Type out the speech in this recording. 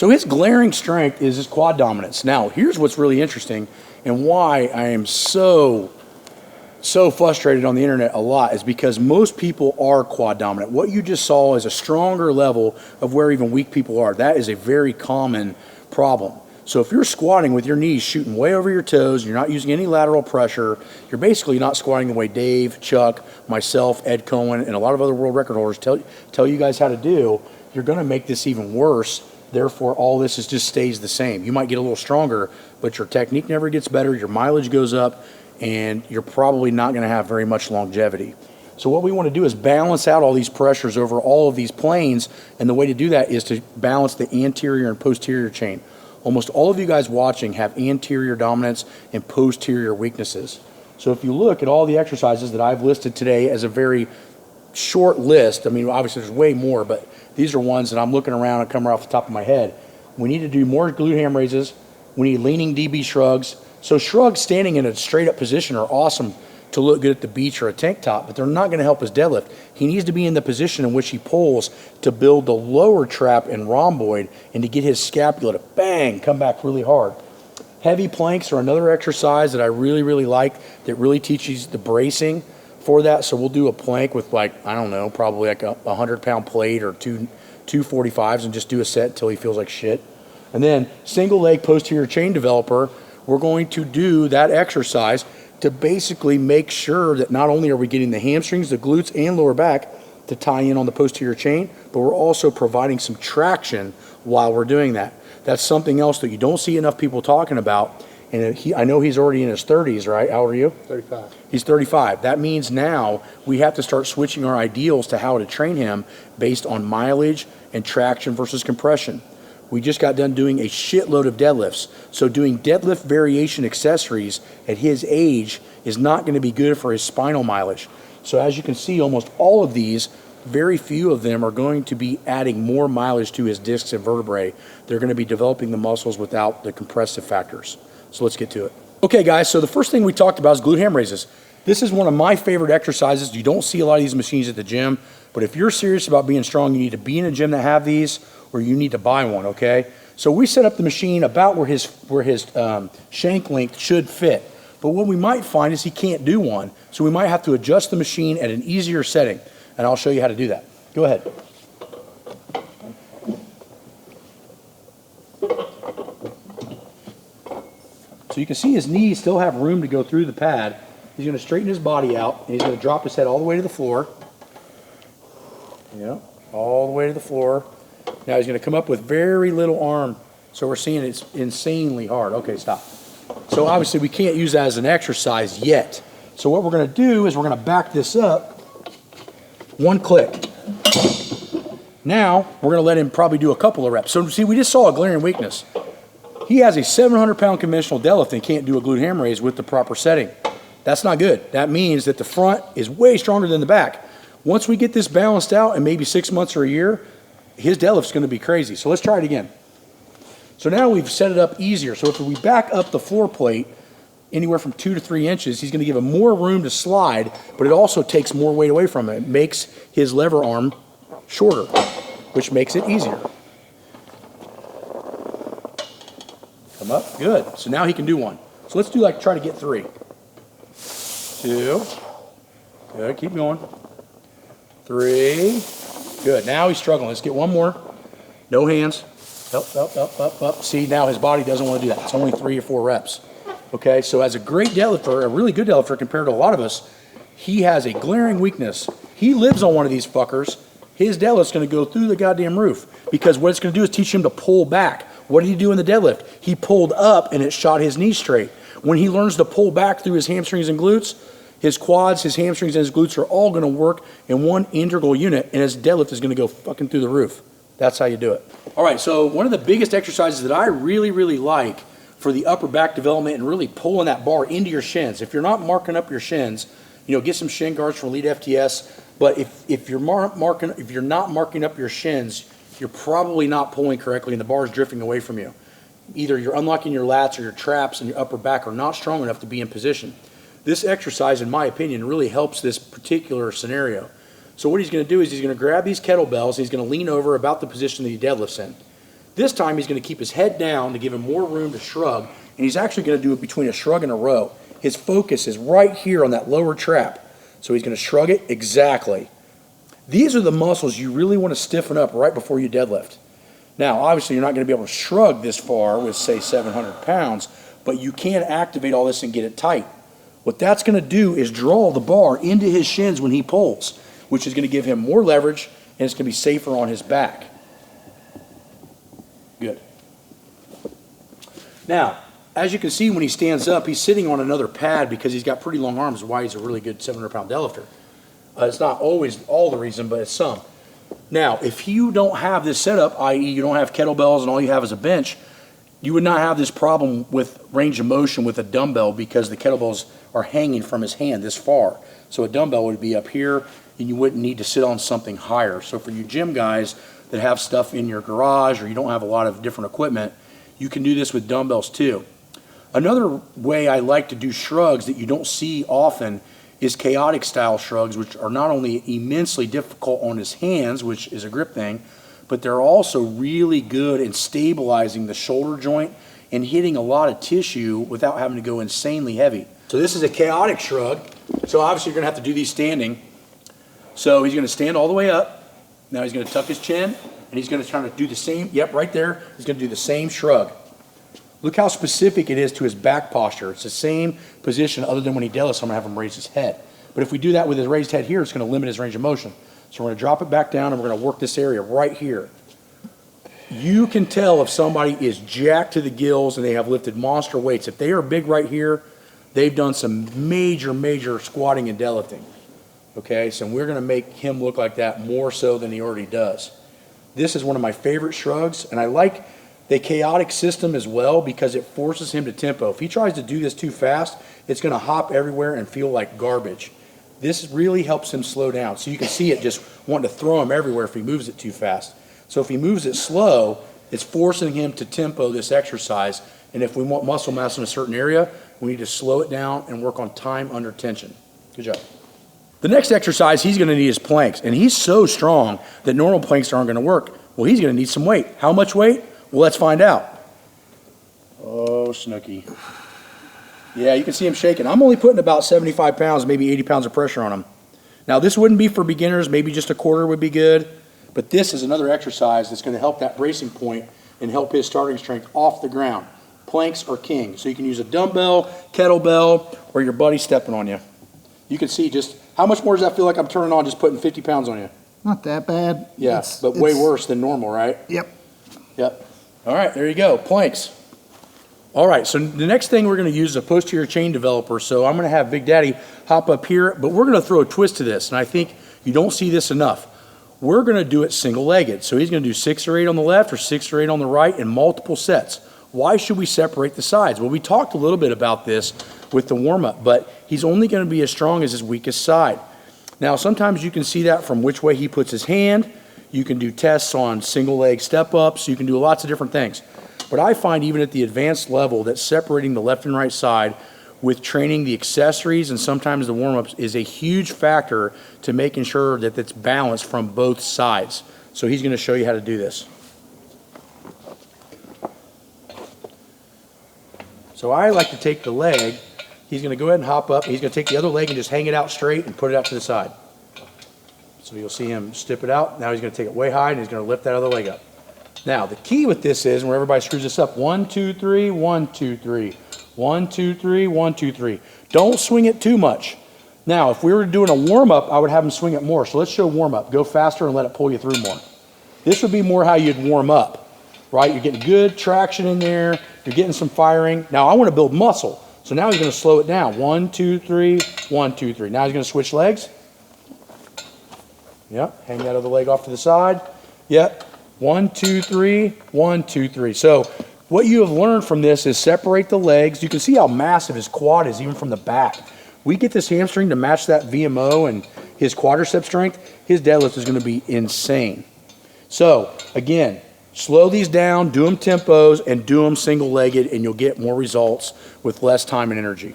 So his glaring strength is his quad dominance. Now, here's what's really interesting and why I am so frustrated on the internet a lot is because most people are quad dominant. What you just saw is a stronger level of where even weak people are. That is a very common problem. So if you're squatting with your knees shooting way over your toes, you're not using any lateral pressure, you're basically not squatting the way Dave, Chuck, myself, Ed Cohen, and a lot of other world record holders tell you guys how to do, you're gonna make this even worse. Therefore, all this just stays the same. You might get a little stronger, but your technique never gets better, your mileage goes up, and you're probably not gonna have very much longevity. So what we wanna do is balance out all these pressures over all of these planes, and the way to do that is to balance the anterior and posterior chain. Almost all of you guys watching have anterior dominance and posterior weaknesses. So if you look at all the exercises that I've listed today as a very short list, I mean, obviously there's way more, but these are ones that I'm looking around and come right off the top of my head. We need to do more glute ham raises. We need leaning DB shrugs. So shrugs standing in a straight up position are awesome to look good at the beach or a tank top, but they're not gonna help his deadlift. He needs to be in the position in which he pulls to build the lower trap and rhomboid and to get his scapula to bang, come back really hard. Heavy planks are another exercise that I really like that really teaches the bracing for that. So we'll do a plank with like, I don't know, probably like a 100-pound plate or two 45s and just do a set until he feels like shit. And then single leg posterior chain developer, we're going to do that exercise to basically make sure that not only are we getting the hamstrings, the glutes, and lower back to tie in on the posterior chain, but we're also providing some traction while we're doing that. That's something else that you don't see enough people talking about. And I know he's already in his 30s, right? How old are you? 35. He's 35. That means now we have to start switching our ideals to how to train him based on mileage and traction versus compression. We just got done doing a shitload of deadlifts. So doing deadlift variation accessories at his age is not going to be good for his spinal mileage. So as you can see, almost all of these, very few of them are going to be adding more mileage to his discs and vertebrae. They're going to be developing the muscles without the compressive factors. So let's get to it. Okay guys, so the first thing we talked about is glute ham raises. This is one of my favorite exercises. You don't see a lot of these machines at the gym, but if you're serious about being strong, you need to be in a gym that have these, or you need to buy one, okay? So we set up the machine about where his shank length should fit. But what we might find is he can't do one, so we might have to adjust the machine at an easier setting, and I'll show you how to do that. Go ahead. So you can see his knees still have room to go through the pad. He's gonna straighten his body out, and he's gonna drop his head all the way to the floor. Yeah, all the way to the floor. Now he's going to come up with very little arm, so we're seeing it's insanely hard. Okay, stop. So obviously we can't use that as an exercise yet. So what we're going to do is we're going to back this up one click. Now we're going to let him probably do a couple of reps. So see, we just saw a glaring weakness. He has a 700-pound conventional deadlift and can't do a glute ham raise with the proper setting. That's not good. That means that the front is way stronger than the back. Once we get this balanced out in maybe 6 months or a year, his deadlift's going to be crazy. So let's try it again. So now we've set it up easier. So if we back up the floor plate anywhere from 2 to 3 inches, he's going to give him more room to slide, but it also takes more weight away from it. It makes his lever arm shorter, which makes it easier. Come up, good. So now he can do one. So let's do like, try to get 3. 2, good, keep going. 3, good. Now he's struggling. Let's get one more. No hands. Up. See, now his body doesn't want to do that. It's only 3 or 4 reps. Okay, so as a great deadlifter, a really good deadlifter compared to a lot of us, he has a glaring weakness. He lives on one of these fuckers. His deadlift's going to go through the goddamn roof because what it's going to do is teach him to pull back. What did he do in the deadlift? He pulled up and it shot his knees straight. When he learns to pull back through his hamstrings and glutes, his quads, his hamstrings, and his glutes are all going to work in one integral unit, and his deadlift is going to go fucking through the roof. That's how you do it. All right, so one of the biggest exercises that I really like for the upper back development and really pulling that bar into your shins. If you're not marking up your shins, you know, get some shin guards from Elite FTS. But if you're not marking up your shins, you're probably not pulling correctly, and the bar is drifting away from you. Either you're unlocking your lats or your traps, and your upper back are not strong enough to be in position. This exercise, in my opinion, really helps this particular scenario. So what he's going to do is he's going to grab these kettlebells, he's going to lean over about the position that he deadlifts in. This time he's going to keep his head down to give him more room to shrug, and he's actually going to do it between a shrug and a row. His focus is right here on that lower trap. So he's going to shrug it exactly. These are the muscles you really want to stiffen up right before you deadlift. Now, obviously, you're not going to be able to shrug this far with, say, 700 pounds, but you can activate all this and get it tight. What that's going to do is draw the bar into his shins when he pulls, which is going to give him more leverage, and it's going to be safer on his back. Good. Now, as you can see when he stands up, he's sitting on another pad because he's got pretty long arms, why he's a really good 700-pound deadlifter. It's not always all the reason, but it's some. Now, if you don't have this setup, i.e. you don't have kettlebells and all you have is a bench, you would not have this problem with range of motion with a dumbbell because the kettlebells are hanging from his hand this far. So a dumbbell would be up here and you wouldn't need to sit on something higher. So for you gym guys that have stuff in your garage or you don't have a lot of different equipment, you can do this with dumbbells too. Another way I like to do shrugs that you don't see often is chaotic style shrugs, which are not only immensely difficult on his hands, which is a grip thing, but they're also really good in stabilizing the shoulder joint and hitting a lot of tissue without having to go insanely heavy. So this is a chaotic shrug. So obviously you're gonna have to do these standing. So he's gonna stand all the way up. Now he's gonna tuck his chin and he's gonna try to do the same, yep, right there. He's gonna do the same shrug. Look how specific it is to his back posture. It's the same position other than when he deadlifts, I'm gonna have him raise his head. But if we do that with his raised head here, it's gonna limit his range of motion. So we're gonna drop it back down and we're gonna work this area right here. You can tell if somebody is jacked to the gills and they have lifted monster weights. If they are big right here, they've done some major squatting and deadlifting. Okay, so we're gonna make him look like that more so than he already does. This is one of my favorite shrugs, and I like the chaotic system as well because it forces him to tempo. If he tries to do this too fast, it's gonna hop everywhere and feel like garbage. This really helps him slow down. So you can see it just wanting to throw him everywhere if he moves it too fast. So if he moves it slow, it's forcing him to tempo this exercise. And if we want muscle mass in a certain area, we need to slow it down and work on time under tension. Good job. The next exercise he's gonna need is planks. And he's so strong that normal planks aren't gonna work. Well, he's gonna need some weight. How much weight? Well, let's find out. Oh, Snooky. Yeah, you can see him shaking. I'm only putting about 75 pounds, maybe 80 pounds of pressure on him. Now, this wouldn't be for beginners. Maybe just a quarter would be good. But this is another exercise that's going to help that bracing point and help his starting strength off the ground. Planks are king. So you can use a dumbbell, kettlebell, or your buddy stepping on you. You can see just how much more does that feel like I'm turning on just putting 50 pounds on you? Not that bad. Yeah, but way worse than normal, right? Yep. Yep. All right, there you go, planks. All right, so the next thing we're gonna use is a posterior chain developer. So I'm gonna have Big Daddy hop up here, but we're gonna throw a twist to this, and I think you don't see this enough. We're gonna do it single-legged. So he's gonna do 6 or 8 on the left or 6 or 8 on the right in multiple sets. Why should we separate the sides? Well, we talked a little bit about this with the warm-up, but he's only gonna be as strong as his weakest side. Now, sometimes you can see that from which way he puts his hand. You can do tests on single leg step-ups. You can do lots of different things. But I find even at the advanced level that separating the left and right side with training the accessories and sometimes the warm-ups is a huge factor to making sure that it's balanced from both sides. So he's gonna show you how to do this. So I like to take the leg. He's gonna go ahead and hop up. He's gonna take the other leg and just hang it out straight and put it out to the side. So you'll see him step it out. Now he's gonna take it way high and he's gonna lift that other leg up. Now the key with this is, where everybody screws this up, 1, 2, 3, 1, 2, 3, 1, 2, 3, 1, 2, 3. Don't swing it too much. Now, if we were doing a warm-up, I would have him swing it more. So let's show warm-up. Go faster and let it pull you through more. This would be more how you'd warm up, right? You're getting good traction in there. You're getting some firing. Now I wanna build muscle. So now he's gonna slow it down. 1, 2, 3, 1, 2, 3. Now he's gonna switch legs. Yep, hang that other leg off to the side. Yep, 1, 2, 3, 1, 2, 3. So what you have learned from this is separate the legs. You can see how massive his quad is even from the back. We get this hamstring to match that VMO and his quadricep strength, his deadlift is gonna be insane. So again, slow these down, do them tempos, and do them single-legged, and you'll get more results with less time and energy.